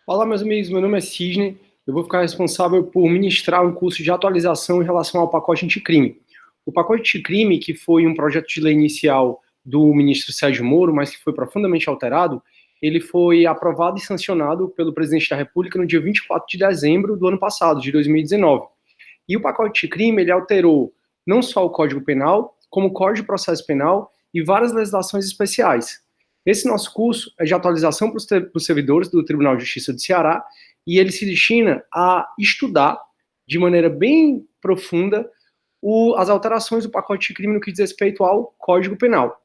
Olá, meus amigos, meu nome é Sidney. Eu vou ficar responsável por ministrar um curso de atualização em relação ao pacote anticrime. O pacote anticrime, que foi um projeto de lei inicial do ministro Sérgio Moro, mas que foi profundamente alterado, ele foi aprovado e sancionado pelo presidente da República no dia 24 de dezembro do ano passado, de 2019. E o pacote anticrime, ele alterou não só o Código Penal, como o Código de Processo Penal e várias legislações especiais. Esse nosso curso é de atualização para os servidores do Tribunal de Justiça do Ceará e ele se destina a estudar de maneira bem profunda as alterações do pacote de crime no que diz respeito ao Código Penal.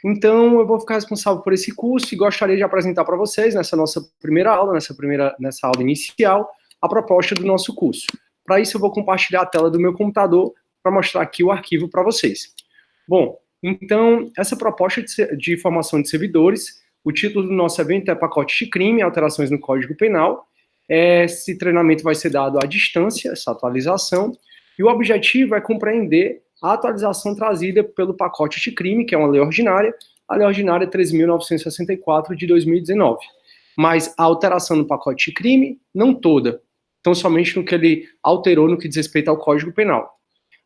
Então, eu vou ficar responsável por esse curso e gostaria de apresentar para vocês, nessa nossa primeira aula, nessa aula inicial, a proposta do nosso curso. Para isso, eu vou compartilhar a tela do meu computador para mostrar aqui o arquivo para vocês. Bom, então, essa proposta de formação de servidores, o título do nosso evento é Pacote de Crime, Alterações no Código Penal. Esse treinamento vai ser dado à distância, essa atualização, e o objetivo é compreender a atualização trazida pelo pacote de crime, que é uma lei ordinária, a lei ordinária 13.964 de 2019. Mas a alteração no pacote de crime, não toda, então somente no que ele alterou no que diz respeito ao Código Penal.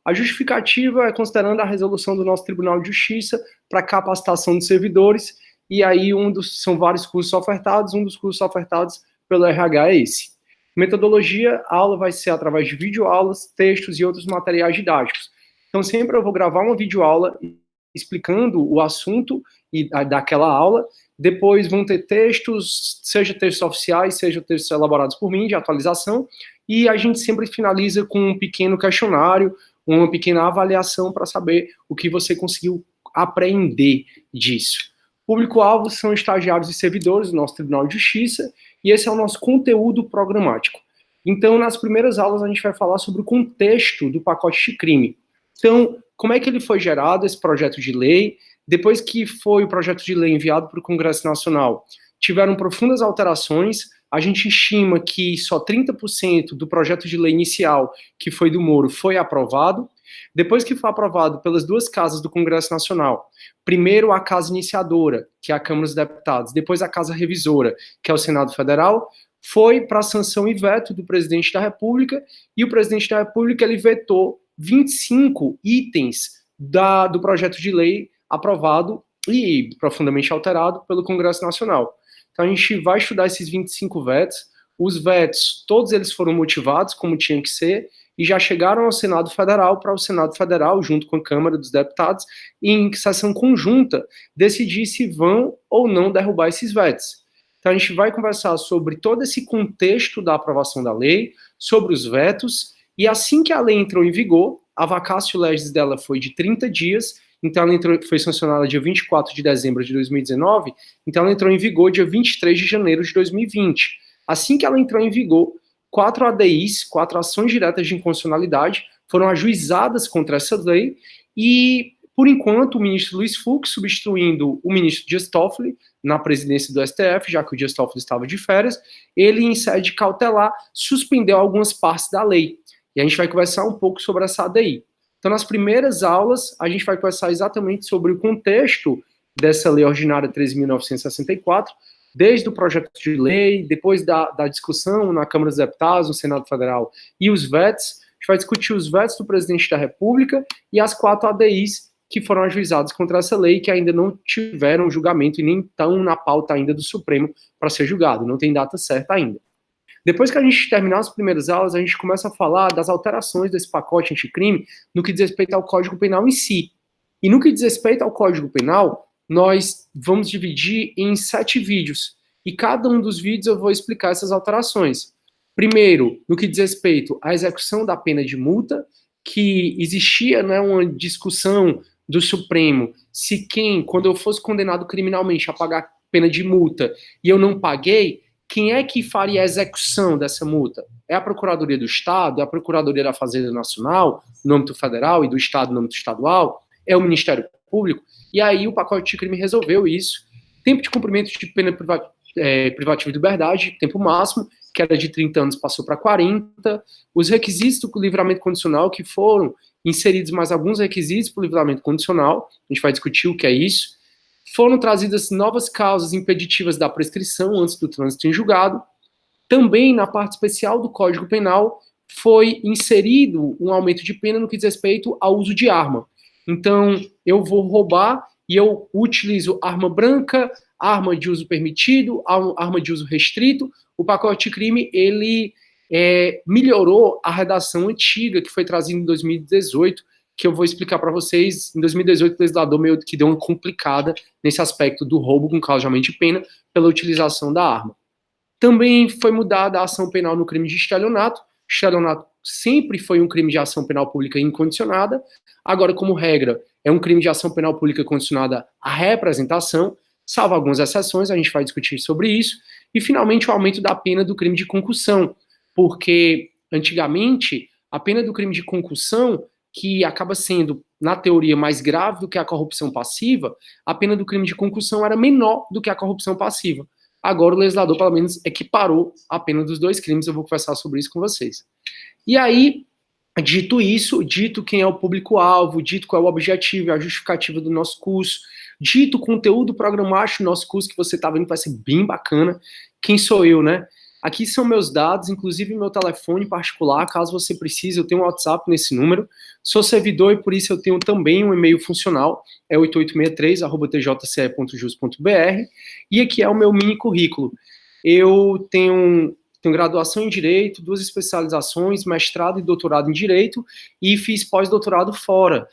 A justificativa é considerando a resolução do nosso Tribunal de Justiça para capacitação de servidores, e aí são vários cursos ofertados, um dos cursos ofertados pelo RH é esse. Metodologia, a aula vai ser através de videoaulas, textos e outros materiais didáticos. Então, sempre eu vou gravar uma videoaula explicando o assunto daquela aula, depois vão ter textos, seja textos oficiais, seja textos elaborados por mim, de atualização, e a gente sempre finaliza com um pequeno questionário, uma pequena avaliação para saber o que você conseguiu aprender disso. Público-alvo são estagiários e servidores do nosso Tribunal de Justiça, e esse é o nosso conteúdo programático. Então, nas primeiras aulas, a gente vai falar sobre o contexto do pacote de crime. Então, como é que ele foi gerado, esse projeto de lei? Depois que foi o projeto de lei enviado para o Congresso Nacional, tiveram profundas alterações. A gente estima que só 30% do projeto de lei inicial, que foi do Moro, foi aprovado. Depois que foi aprovado pelas duas casas do Congresso Nacional, primeiro a casa iniciadora, que é a Câmara dos Deputados, depois a casa revisora, que é o Senado Federal, foi para a sanção e veto do presidente da República, e o presidente da República ele vetou 25 itens do projeto de lei aprovado e profundamente alterado pelo Congresso Nacional. Então a gente vai estudar esses 25 vetos. Os vetos, todos eles foram motivados, como tinha que ser, e já chegaram ao Senado Federal, para o Senado Federal, junto com a Câmara dos Deputados, em sessão conjunta, decidir se vão ou não derrubar esses vetos. Então a gente vai conversar sobre todo esse contexto da aprovação da lei, sobre os vetos, e assim que a lei entrou em vigor, a vacatio legis dela foi de 30 dias, então ela foi sancionada dia 24 de dezembro de 2019, então ela entrou em vigor dia 23 de janeiro de 2020. Assim que ela entrou em vigor, 4 ADIs, 4 ações diretas de inconstitucionalidade, foram ajuizadas contra essa lei, e, por enquanto, o ministro Luiz Fux, substituindo o ministro Dias Toffoli, na presidência do STF, já que o Dias Toffoli estava de férias, ele, em sede cautelar, suspendeu algumas partes da lei. E a gente vai conversar um pouco sobre essa ADI. Então, nas primeiras aulas, a gente vai conversar exatamente sobre o contexto dessa lei ordinária 13.964, desde o projeto de lei, depois da discussão na Câmara dos Deputados, no Senado Federal e os vetos. A gente vai discutir os vetos do presidente da República e as 4 ADIs que foram ajuizadas contra essa lei, que ainda não tiveram julgamento e nem estão na pauta ainda do Supremo para ser julgado, não tem data certa ainda. Depois que a gente terminar as primeiras aulas, a gente começa a falar das alterações desse pacote anticrime no que diz respeito ao Código Penal em si. E no que diz respeito ao Código Penal, nós vamos dividir em 7 vídeos. E cada um dos vídeos eu vou explicar essas alterações. Primeiro, no que diz respeito à execução da pena de multa, que existia, né, uma discussão do Supremo se quando eu fosse condenado criminalmente a pagar pena de multa e eu não paguei, quem é que faria a execução dessa multa? É a Procuradoria do Estado? É a Procuradoria da Fazenda Nacional, no âmbito federal, e do Estado, no âmbito estadual? É o Ministério Público? E aí o pacote de crime resolveu isso. Tempo de cumprimento de pena privativa de liberdade, tempo máximo, que era de 30 anos, passou para 40. Os requisitos do livramento condicional, que foram inseridos mais alguns requisitos para o livramento condicional, a gente vai discutir o que é isso. Foram trazidas novas causas impeditivas da prescrição antes do trânsito em julgado. Também na parte especial do Código Penal foi inserido um aumento de pena no que diz respeito ao uso de arma. Então, eu vou roubar e eu utilizo arma branca, arma de uso permitido, arma de uso restrito. O pacote de crime, ele melhorou a redação antiga que foi trazida em 2018, que eu vou explicar para vocês. Em 2018, o legislador meio que deu uma complicada nesse aspecto do roubo com causa de aumento de pena pela utilização da arma. Também foi mudada a ação penal no crime de estelionato. Estelionato sempre foi um crime de ação penal pública incondicionada. Agora, como regra, é um crime de ação penal pública condicionada à representação, salvo algumas exceções, a gente vai discutir sobre isso. E, finalmente, o aumento da pena do crime de concussão, porque, antigamente, a pena do crime de concussão, que acaba sendo, na teoria, mais grave do que a corrupção passiva, a pena do crime de concussão era menor do que a corrupção passiva. Agora o legislador, pelo menos, equiparou a pena dos dois crimes. Eu vou conversar sobre isso com vocês. E aí, dito isso, dito quem é o público-alvo, dito qual é o objetivo e a justificativa do nosso curso, dito o conteúdo programático do nosso curso, que você está vendo que vai ser bem bacana, quem sou eu, né? Aqui são meus dados, inclusive meu telefone particular, caso você precise, eu tenho um WhatsApp nesse número. Sou servidor e por isso eu tenho também um e-mail funcional, é 8863@tjce.jus.br, e aqui é o meu mini currículo. Eu tenho graduação em Direito, 2 especializações, mestrado e doutorado em Direito, e fiz pós-doutorado fora.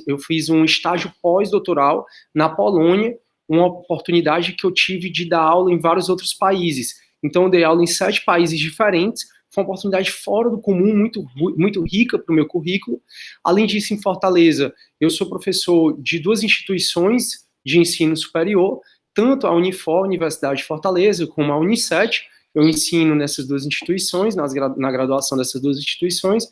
Eu fiz um estágio pós-doutoral na Polônia, uma oportunidade que eu tive de dar aula em vários outros países. Então, eu dei aula em 7 países diferentes, foi uma oportunidade fora do comum, muito rica para o meu currículo. Além disso, em Fortaleza, eu sou professor de 2 instituições de ensino superior, tanto a Unifor, Universidade de Fortaleza, como a Unicet. Eu ensino nessas 2 instituições, na graduação dessas 2 instituições,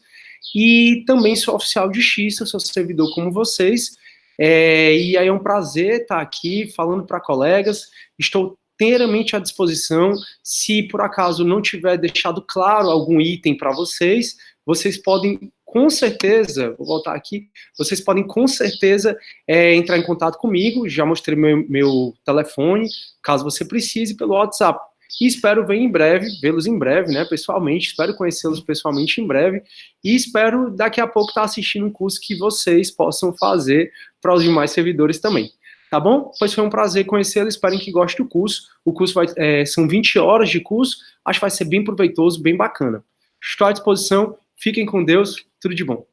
e também sou oficial de justiça, sou servidor como vocês, e aí é um prazer estar aqui falando para colegas. Estou inteiramente à disposição. Se por acaso não tiver deixado claro algum item para vocês, vocês podem com certeza, vou voltar aqui, vocês podem com certeza entrar em contato comigo, já mostrei meu telefone, caso você precise, pelo WhatsApp. E espero vê-los em breve, né, pessoalmente, espero conhecê-los pessoalmente em breve, e espero daqui a pouco estar assistindo um curso que vocês possam fazer para os demais servidores também. Tá bom? Pois foi um prazer conhecê-lo, esperem que gostem do curso. O curso são 20 horas de curso, acho que vai ser bem proveitoso, bem bacana. Estou à disposição, fiquem com Deus, tudo de bom.